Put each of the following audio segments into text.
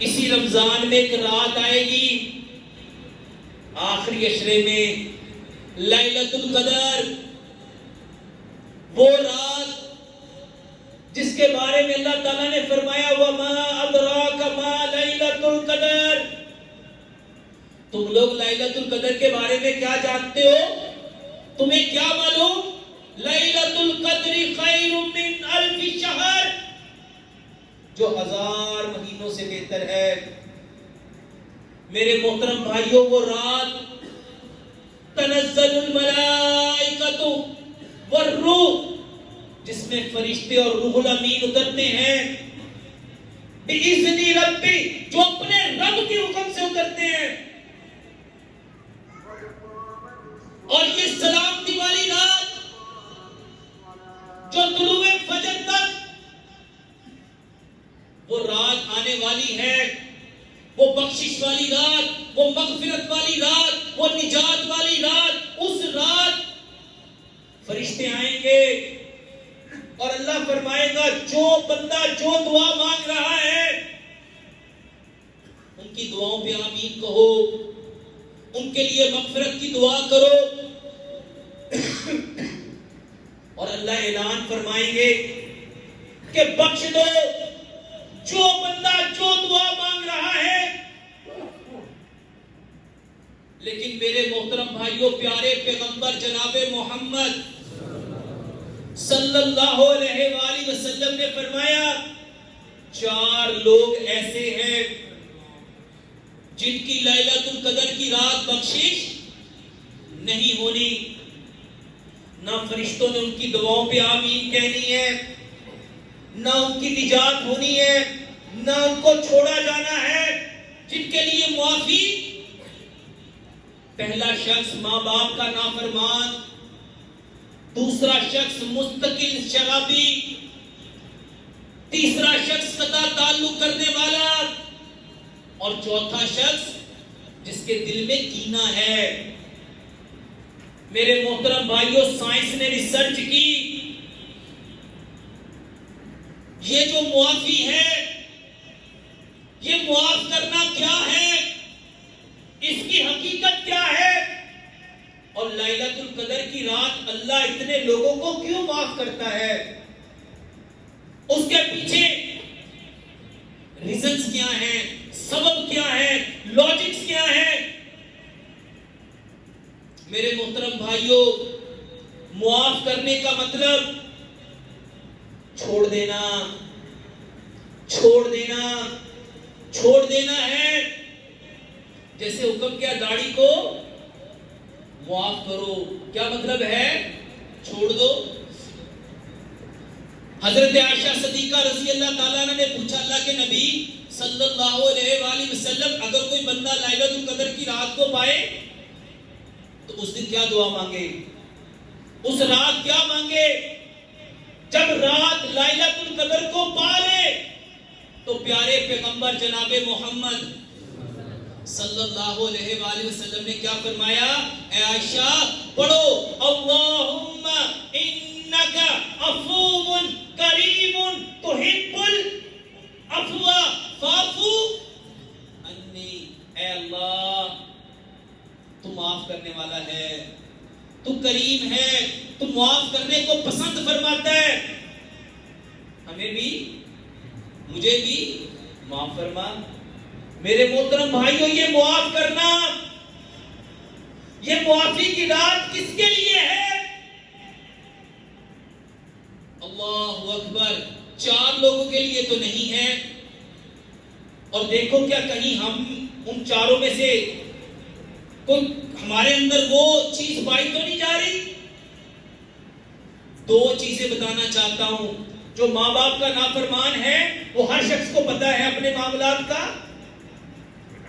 اسی رمضان میں ایک رات آئے گی آخری عشرے میں، لیلۃ القدر، وہ رات جس کے بارے میں اللہ تعالیٰ نے فرمایا وَمَا أَدْرَاكَ مَا لَيْلَةُ الْقَدْرِ۔ تم لوگ لیلۃ القدر کے بارے میں کیا جانتے ہو؟ تمہیں کیا معلوم؟ لیلۃ القدر خیر من الف شہر، جو 1000 مہینوں سے بہتر ہے۔ میرے محترم بھائیوں، وہ رات تنزل الملائکۃ والروح، جس میں فرشتے اور روح الامین اترتے ہیں، بِإِذْنِ رَبِّ، جو اپنے رب کے حکم سے اترتے ہیں۔ اور یہ سلامتی والی رات جو طلوع فجر تک وہ رات آنے والی ہے، وہ بخشش والی رات، وہ مغفرت والی رات، وہ نجات والی رات۔ اس رات فرشتے آئیں گے اور اللہ فرمائے گا جو بندہ جو دعا مانگ رہا ہے ان کی دعاؤں پہ آمین کہو، ان کے لیے مغفرت کی دعا کرو۔ اور اللہ اعلان فرمائیں گے کہ بخش دو جو بندہ جو دعا مانگ رہا ہے۔ لیکن میرے محترم بھائیوں، پیارے پیغمبر جناب محمد صلی اللہ علیہ وآلہ وسلم نے فرمایا 4 لوگ ایسے ہیں جن کی لیلۃ القدر کی رات بخشش نہیں ہونی، نہ فرشتوں نے ان کی دعاؤں پہ آمین کہنی ہے، نہ ان کی نجات ہونی ہے، نہ ان کو چھوڑا جانا ہے۔ جن کے لیے معافی، پہلا شخص ماں باپ کا نافرمان، دوسرا شخص مستقل شرابی، تیسرا شخص قطع تعلق کرنے والا، اور چوتھا شخص جس کے دل میں کینہ ہے۔ میرے محترم بھائیوں، سائنس نے ریسرچ کی، یہ جو معافی ہے، یہ معاف کرنا کیا ہے، اس کی حقیقت کیا ہے، اور لیلۃ القدر کی رات اللہ اتنے لوگوں کو کیوں معاف کرتا ہے، اس کے پیچھے ریزنز کیا ہیں، سبب کیا ہے، لاجکس کیا ہے۔ میرے محترم بھائیوں، معاف کرنے کا مطلب چھوڑ دینا، چھوڑ دینا، چھوڑ دینا ہے۔ جیسے حکم کیا داڑھی کو معاف کرو، کیا مطلب ہے؟ چھوڑ دو۔ حضرت عائشہ صدیقہ رضی اللہ تعالیٰ عنہ نے پوچھا اللہ کے نبی صلی اللہ علیہ وآلہ وسلم، اگر کوئی بندہ لیلۃ القدر کی رات کو پائے تو اس دن کیا دعا مانگے، اس رات کیا مانگے؟ جب رات لیلۃ القدر کو پا لے تو پیارے پیغمبر جناب محمد صلی اللہ علیہ وآلہ وسلم نے کیا فرمایا؟ اے عائشہ پڑھو اللہم انکا عفو کریم تحب العفو فاعف عنی۔ اے اللہ، تو معاف کرنے والا ہے، تو کریم ہے، تو معاف کرنے کو پسند فرماتا ہے، ہمیں بھی مجھے بھی معاف فرما۔ میرے محترم بھائیوں، یہ معاف کرنا، یہ معافی کی رات کس کے لیے ہے؟ اللہ اکبر، 4 لوگوں کے لیے تو نہیں ہے۔ اور دیکھو کیا کہیں ہم ان 4 میں سے کوئی ہمارے اندر وہ چیز پائی تو نہیں جا رہی؟ 2 چیزیں بتانا چاہتا ہوں۔ جو ماں باپ کا نافرمان ہے وہ ہر شخص کو پتا ہے اپنے معاملات کا،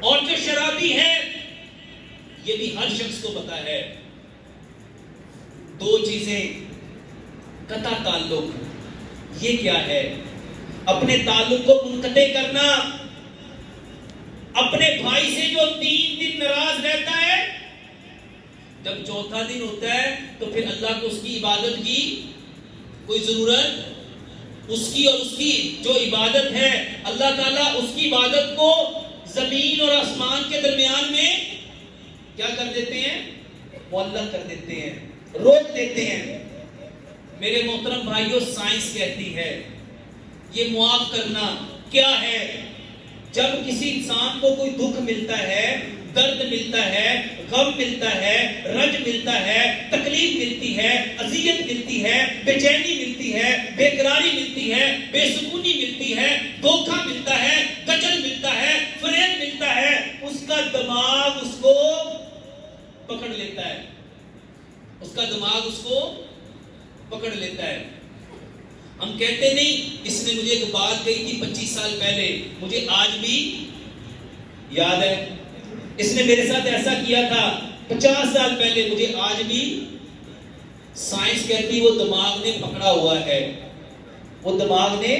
اور جو شرابی ہے یہ بھی ہر شخص کو پتا ہے۔ 2 چیزیں، قطع تعلق، یہ کیا ہے؟ اپنے تعلق کو منقطع کرنا۔ اپنے بھائی سے جو 3 دن ناراض رہتا ہے، جب 4تھا دن ہوتا ہے تو پھر اللہ کو اس کی عبادت کی کوئی ضرورت، اس کی اور اس کی جو عبادت ہے اللہ تعالیٰ اس کی عبادت کو زمین اور آسمان کے درمیان میں کیا کر دیتے ہیں؟ معلق کر دیتے ہیں، روک دیتے ہیں۔ میرے محترم بھائیوں، سائنس کہتی ہے یہ معاف کرنا کیا ہے؟ جب کسی انسان کو کوئی دکھ ملتا ہے، درد ملتا ہے، غم ملتا ہے، رنج ملتا ہے، تکلیف ملتی ہے، اذیت ملتی ہے، بے چینی ملتی ہے، بے قراری ملتی ہے، بے سکونی ملتی ہے، دھوکہ ملتا ہے، کچل ملتا ہے، فریب ملتا ہے، اس کا دماغ اس کو پکڑ لیتا ہے، اس کا دماغ اس کو پکڑ لیتا ہے۔ ہم کہتے نہیں اس نے مجھے ایک بات کہی تھی 25 سال پہلے، مجھے آج بھی یاد ہے، اس نے میرے ساتھ ایسا کیا تھا 50 سال پہلے، مجھے آج بھی۔ سائنس کہتی وہ دماغ نے پکڑا ہوا ہے، وہ دماغ نے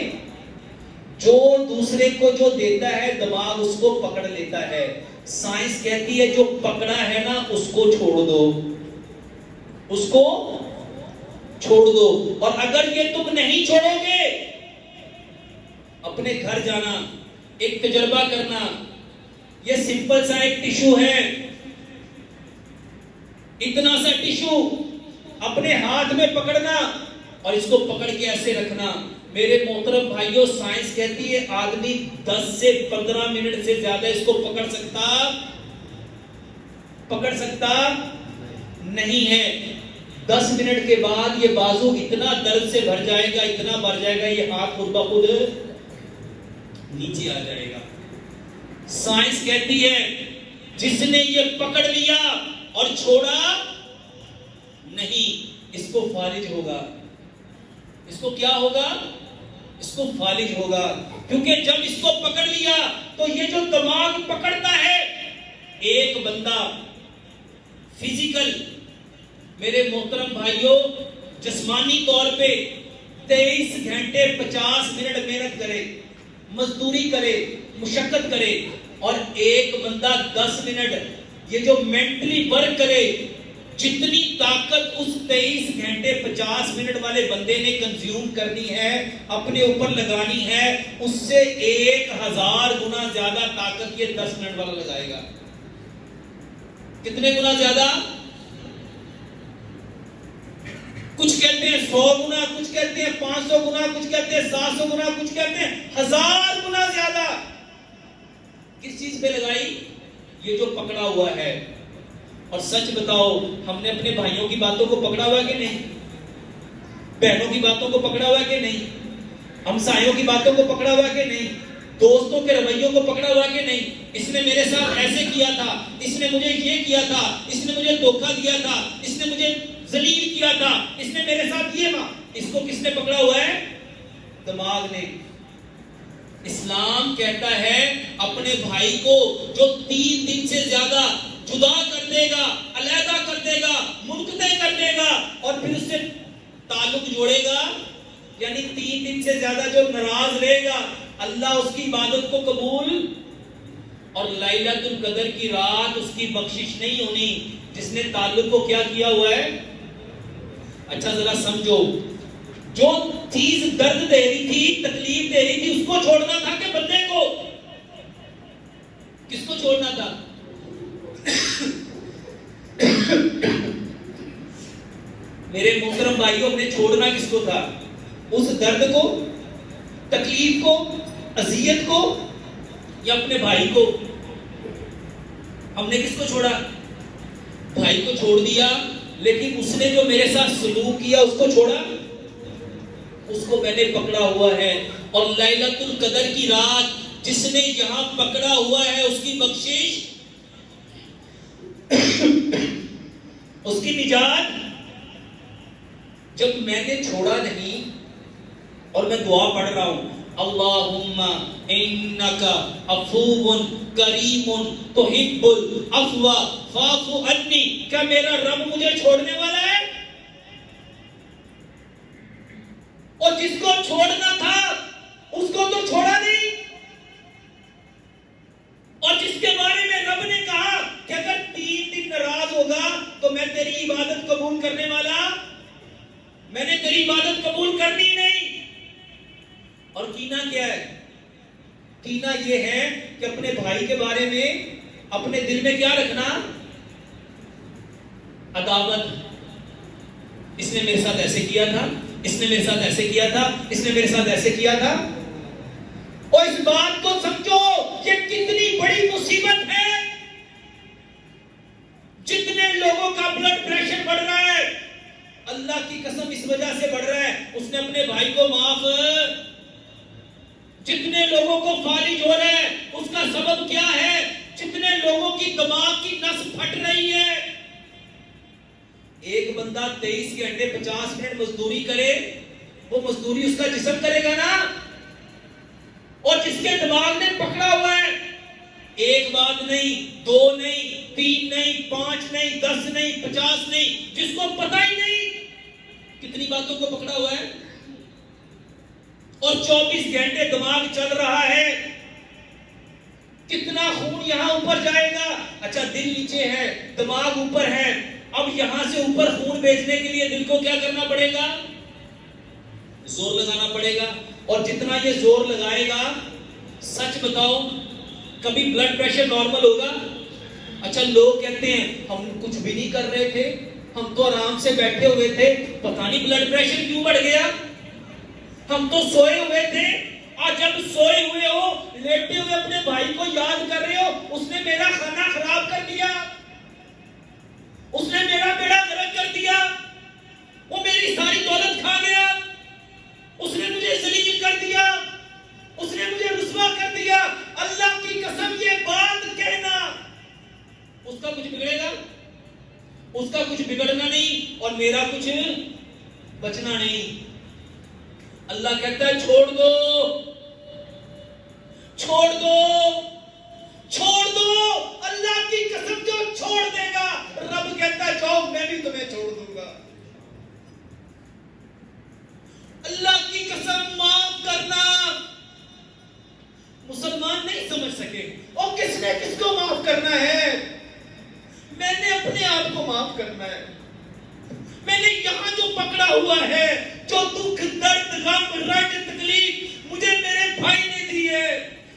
جو دوسرے کو جو دیتا ہے دماغ اس کو پکڑ لیتا ہے۔ سائنس کہتی ہے جو پکڑا ہے نا اس کو چھوڑ دو، اس کو چھوڑ دو۔ اور اگر یہ تم نہیں چھوڑو گے، اپنے گھر جانا، ایک تجربہ کرنا، یہ سمپل سا ایک ٹشو ہے، اتنا سا ٹشو اپنے ہاتھ میں پکڑنا اور اس کو پکڑ کے ایسے رکھنا۔ میرے محترم بھائیوں، سائنس کہتی ہے آدمی 10 سے 15 منٹ سے زیادہ اس کو پکڑ سکتا نہیں ہے۔ 10 منٹ کے بعد یہ بازو اتنا درد سے بھر جائے گا، اتنا بھر جائے گا، یہ ہاتھ خود بخود نیچے آ جائے گا۔ سائنس کہتی ہے جس نے یہ پکڑ لیا اور چھوڑا نہیں، اس کو فالج ہوگا۔ اس کو کیا ہوگا؟ اس کو فالج ہوگا، کیونکہ جب اس کو پکڑ لیا تو یہ جو دماغ پکڑتا ہے ایک بندہ فزیکل، میرے محترم بھائیوں، جسمانی طور پہ 23 گھنٹے 50 منٹ محنت کرے، مزدوری کرے، مشقت کرے، اور ایک بندہ 10 منٹ یہ جو مینٹلی ورک کرے، جتنی طاقت اس 23 گھنٹے 50 منٹ والے بندے نے کنزیوم کرنی ہے، اپنے اوپر لگانی ہے، اس سے 1000 گنا زیادہ طاقت یہ 10 منٹ والا لگائے گا۔ کتنے گنا زیادہ؟ کچھ کہتے ہیں 100 گنا، کچھ کہتے ہیں 500 گنا، کچھ کہتے ہیں 700 گنا، کچھ کہتے ہیں 1000 گنا زیادہ۔ کس چیز پہ لگائی؟ یہ جو پکڑا ہوا ہے۔ اور سچ بتاؤ، ہم نے اپنے بھائیوں کی باتوں کو پکڑا ہوا کہ نہیں؟ بہنوں کی باتوں کو پکڑا ہوا کہ نہیں؟ ہمسایوں کی باتوں کو پکڑا ہوا کہ نہیں؟ دوستوں کے رویوں کو پکڑا ہوا کہ نہیں؟ اس نے میرے ساتھ ایسے کیا تھا، اس نے مجھے یہ کیا تھا، اس نے مجھے دھوکہ دیا تھا، اس نے مجھے ذلیل کیا تھا، اس نے میرے ساتھ یہ کہا۔ اس کو کس نے پکڑا ہوا ہے؟ دماغ نے۔ اسلام کہتا ہے اپنے بھائی کو جو 3 دن سے زیادہ جدا کر دے گا، علیحدہ کر دے گا، منقطع کر دے گا، اور پھر اس سے تعلق جوڑے گا، یعنی 3 دن سے زیادہ جو ناراض رہے گا، اللہ اس کی عبادت کو قبول، اور لیلۃ القدر کی رات اس کی بخشش نہیں ہونی جس نے تعلق کو کیا کیا ہوا ہے۔ اچھا ذرا سمجھو، جو چیز درد دے رہی تھی، تکلیف دے رہی تھی، اس کو چھوڑنا تھا کہ بندے کو؟ کس کو چھوڑنا تھا؟ میرے محترم بھائیوں، نے چھوڑنا کس کو تھا؟ اس درد کو، تکلیف کو، اذیت کو، یا اپنے بھائی کو؟ ہم نے کس کو چھوڑا؟ بھائی کو چھوڑ دیا، لیکن اس نے جو میرے ساتھ سلوک کیا اس کو چھوڑا؟ اس کو میں نے پکڑا ہوا ہے۔ اور لیلۃ القدر کی رات جس نے یہاں پکڑا ہوا ہے، اس کی بخشش، اس کی نجات، جب میں نے چھوڑا نہیں اور میں دعا پڑھ رہا ہوں، اللہم انک عفو کریم تحب العفو فاعف عنی، کیا میرا رب مجھے چھوڑنے والا ہے؟ اور جس کو چھوڑنا تھا اس کو تو چھوڑا نہیں، اور جس کے بارے میں رب نے کہا کہ اگر 3 دن ناراض ہوگا تو میں تیری عبادت قبول کرنے والا، میں نے تیری عبادت قبول کرنی نہیں۔ اور کینا کیا ہے؟ کینہ یہ ہے کہ اپنے بھائی کے بارے میں اپنے دل میں کیا رکھنا؟ عداوت. اس نے میرے ساتھ ایسے کیا تھا، اس نے میرے ساتھ ایسے کیا تھا، اس نے میرے ساتھ ایسے کیا تھا. اور اس بات کو سمجھو یہ کتنی بڑی مصیبت ہے. جتنے لوگوں کا بلڈ پریشر بڑھ رہا ہے، اللہ کی قسم اس وجہ سے بڑھ رہا ہے اس نے اپنے بھائی کو معاف. جتنے لوگوں کو فالج ہو رہا ہے اس کا سبب کیا ہے؟ جتنے لوگوں کی دماغ کی نس پھٹ رہی ہے. ایک بندہ 23 گھنٹے 50 منٹ مزدوری کرے، وہ مزدوری اس کا جسم کرے گا نا. اور جس کے دماغ نے پکڑا ہوا ہے، ایک بات نہیں، 2 نہیں، 3 نہیں، 5 نہیں، 10 نہیں، 50 نہیں، جس کو پتہ ہی نہیں کتنی باتوں کو پکڑا ہوا ہے، اور 24 گھنٹے دماغ چل رہا ہے. کتنا خون یہاں اوپر جائے گا. اچھا دل نیچے ہے، دماغ اوپر ہے. اب یہاں سے اوپر خون بھیجنے کے لیے دل کو کیا کرنا پڑے گا؟ زور لگانا پڑے گا. اور جتنا یہ زور لگائے گا، سچ بتاؤ کبھی بلڈ پریشر نارمل ہوگا؟ اچھا لوگ کہتے ہیں ہم کچھ بھی نہیں کر رہے تھے، ہم تو آرام سے بیٹھے ہوئے تھے، پتہ نہیں بلڈ پریشر کیوں بڑھ گیا. ہم تو سوئے ہوئے تھے. آج جب سوئے ہوئے ہو، لیٹے ہوئے اپنے بھائی کو یاد کر رہے ہو، اس نے میرا کھانا خراب کر دیا، اس نے میرا بیڑا غرق کر دیا، وہ میری ساری دولت کھا گیا، اس نے مجھے ذلیل کر دیا، اس نے مجھے رسوا کر دیا. اللہ کی قسم یہ بات کہنا، اس کا کچھ بگڑے گا؟ اس کا کچھ بگڑنا نہیں اور میرا کچھ بچنا نہیں. اللہ کہتا ہے چھوڑ دو، چھوڑ دو، چھوڑ دو. اللہ کی قسم جو چھوڑ دے گا، رب کہتا ہے جاؤ میں بھی تمہیں چھوڑ دوں گا. اللہ کی قسم معاف کرنا. مسلمان نہیں سمجھ سکے اور کس نے کس کو معاف کرنا ہے. میں نے اپنے آپ کو معاف کرنا ہے. میں نے یہاں جو پکڑا ہوا ہے، جو دکھ درد غم رنج تکلیف مجھے میرے بھائی نے دی ہے،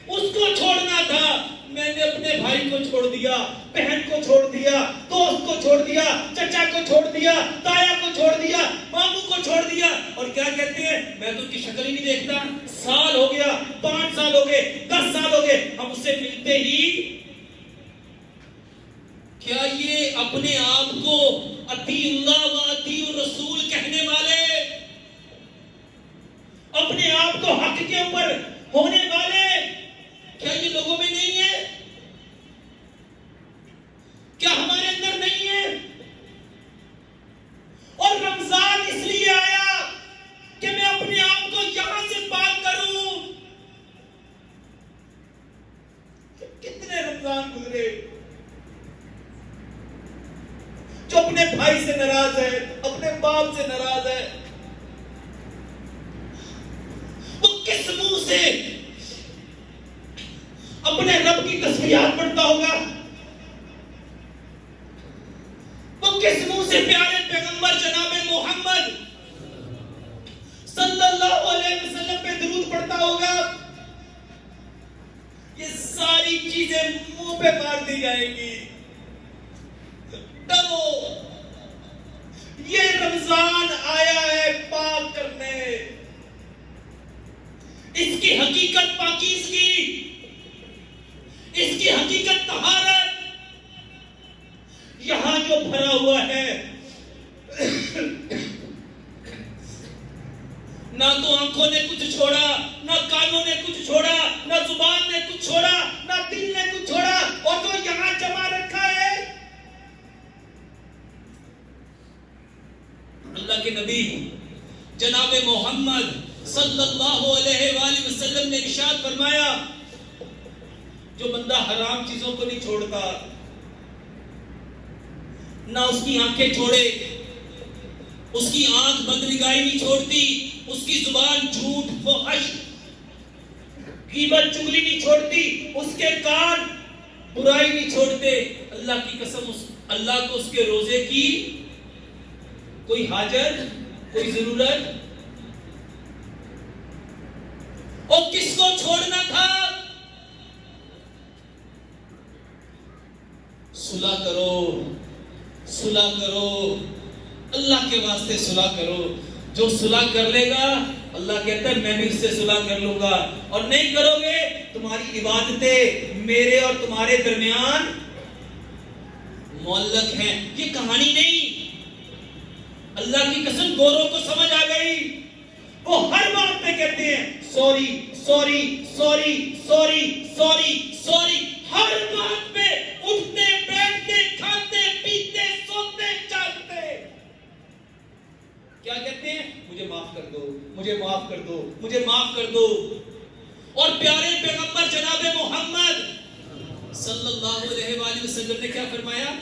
اس کو چھوڑنا تھا. میں نے اپنے بھائی کو چھوڑ دیا، بہن کو چھوڑ دیا، دوست کو چھوڑ دیا، چچا کو چھوڑ دیا، تایا کو چھوڑ دیا، ماموں کو چھوڑ دیا. اور کیا کہتے ہیں میں تو ان کی شکل ہی نہیں دیکھتا. سال ہو گیا، 5 سال ہو گئے، 10 سال ہو گئے، ہم اس سے ملتے ہی. کیا یہ اپنے آپ کو اطیع اللہ و اطیع الرسول کہنے والے، اپنے آپ کو حق کے اوپر ہونے والے، کیا یہ لوگوں میں نہیں ہے؟ کیا ہمارے اندر نہیں ہے؟ اور رمضان اس لیے آیا کہ میں اپنے آپ کو یہاں سے پاک کروں. کتنے رمضان گزرے جو اپنے بھائی سے ناراض ہے، اپنے باپ سے ناراض ہے. وہ کس منہ سے اپنے رب کی تسبیحات پڑھتا ہوگا؟ وہ کس منہ سے پیارے پیغمبر جناب محمد صلی اللہ علیہ وسلم پہ درود پڑھتا ہوگا؟ یہ ساری چیزیں منہ پہ مار دی جائیں گی. ڈرو، یہ رمضان آیا ہے پاک کرنے. اس کی حقیقت پاکیزگی، اس کی حقیقت طہارت. یہاں جو بھرا ہوا ہے، نہ تو آنکھوں نے کچھ چھوڑا، نہ کانوں نے کچھ چھوڑا، نہ زبان نے کچھ چھوڑا، نہ دل نے کچھ چھوڑا، اور جو یہاں جمع رکھا ہے. اللہ کے نبی جناب محمد صلی اللہ علیہ وآلہ وسلم نے ارشاد فرمایا، جو بندہ حرام چیزوں کو نہیں چھوڑتا، نہ اس کی آنکھیں چھوڑے، اس کی آنکھ بد نگاہی نہیں چھوڑتی، اس کی زبان جھوٹ فحش غیبت چغلی نہیں چھوڑتی، اس کے کان برائی نہیں چھوڑتے. اللہ کی قسم اللہ کو اس کے روزے کی کوئی حاجت، کوئی ضرورت. اور کس کو چھوڑنا تھا؟ صلح کرو، صلح کرو، اللہ کے واسطے صلح کرو. جو صلح کر لے گا اللہ کہتا ہے میں بھی اس سے صلح کر لوں گا. اور نہیں کرو گے تمہاری عبادتیں میرے اور تمہارے درمیان معلق ہیں. یہ کہانی نہیں، اللہ کی قسم گوروں کو سمجھ آ گئی. وہ ہر بات پہ کہتے ہیں sorry sorry sorry sorry sorry sorry. ہر بات پہ اٹھتے بیٹھتے کھاتے پیتے سوتے جاگتے کیا کہتے ہیں؟ مجھے معاف کر دو، مجھے معاف کر دو، مجھے معاف کر دو. اور پیارے پیغمبر جناب محمد صلی اللہ علیہ وآلہ وسلم نے کیا فرمایا؟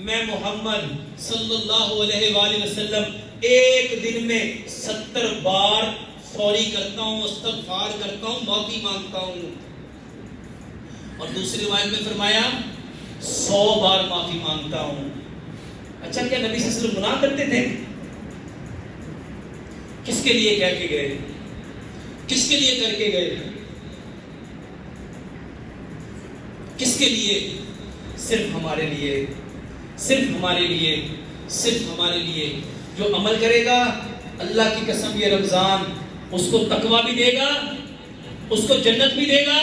میں محمد صلی اللہ علیہ وآلہ وسلم ایک دن میں 70 بار سوری کرتا ہوں، استغفار کرتا ہوں، معافی مانگتا ہوں. اور دوسری روایت میں فرمایا 100 بار معافی مانگتا ہوں. اچھا کیا نبی صلی اللہ علیہ وسلم گناہ کرتے تھے؟ کس کے لیے کہہ کے گئے؟ کس کے لیے کر کے گئے؟ کس کے لیے؟ صرف ہمارے لیے، صرف ہمارے لیے، صرف ہمارے لیے. جو عمل کرے گا اللہ کی قسم یہ رمضان اس کو تقویٰ بھی دے گا، اس کو جنت بھی دے گا،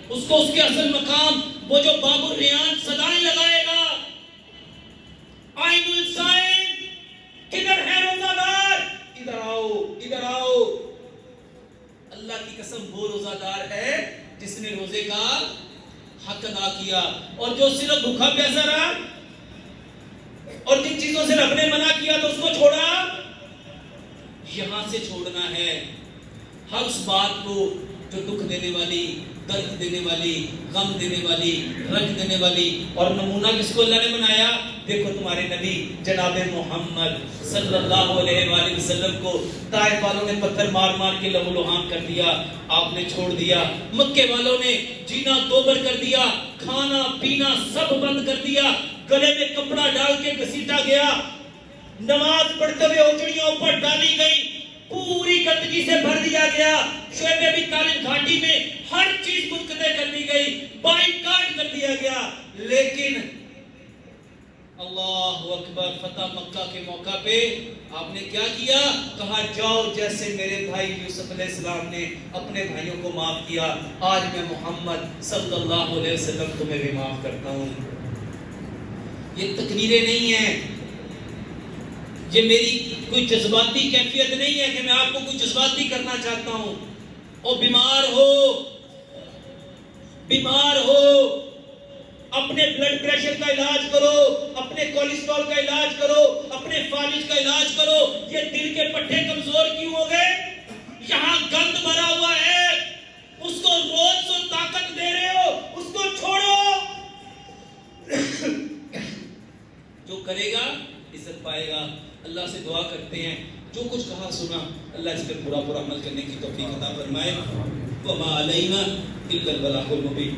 اس کو اس کے اصل مقام وہ جو باب الریان صدائیں لگائے گا. عین الصائم، کدھر ہے روزہ دار؟ ادھر آؤ، ادھر آؤ. اللہ کی قسم وہ روزہ دار ہے جس نے روزے کا حق ادا کیا. اور جو صرف بھوکا پیاسا رہا اور جن چیزوں سے رب نے منع کیا تو اس کو چھوڑا. یہاں سے چھوڑنا ہے ہر اس بات کو جو دکھ دینے والی، درد دینے والی، غم دینے والی، رنج دینے والی. اور نمونہ کس کو اللہ نے بنایا؟ دیکھو تمہارے نبی جناب محمد صلی اللہ علیہ وآلہ وسلم کو طائف والوں نے پتھر مار مار کے لہو لہان کر دیا، آپ نے چھوڑ دیا. مکے والوں نے جینا دوبر کر دیا، کھانا پینا سب بند کر دیا، گلے میں کپڑا ڈال کے گھسیٹا گیا، نماز پڑھتے ہوئے اوچڑیوں اوپر ڈالی گئی، پوری گندگی سے بھر دیا گیا. شعیب ابی طالب گھاٹی میں ہر چیز منقطع کر دی گئی، بائیکاٹ کر دیا گیا. لیکن اللہ اکبر فتح مکہ کے موقع پہ آپ نے کیا کیا؟ کہا جاؤ جیسے میرے بھائی یوسف علیہ السلام نے اپنے بھائیوں کو معاف کیا، آج میں محمد صلی اللہ علیہ وسلم تمہیں بھی معاف کرتا ہوں. یہ تقریریں نہیں ہیں، یہ میری کوئی جذباتی کیفیت نہیں ہے کہ میں آپ کو کوئی جذباتی کرنا چاہتا ہوں. اور بیمار ہو اپنے بلڈ پریشر کا علاج کرو، اپنے کولیسٹرول کا علاج کرو، اپنے فالج کا علاج کرو. یہ دل کے پٹھے کمزور کیوں ہو گئے؟ یہاں گند بھرا ہوا ہے، اس کو روز تو طاقت دے رہے ہو، اس کو چھوڑو. جو کرے گا عزت پائے گا. اللہ سے دعا کرتے ہیں جو کچھ کہا سنا اللہ اس پر پورا عمل کرنے کی توفیق عطا فرمائے. وما علینا الا البلاغ المبین.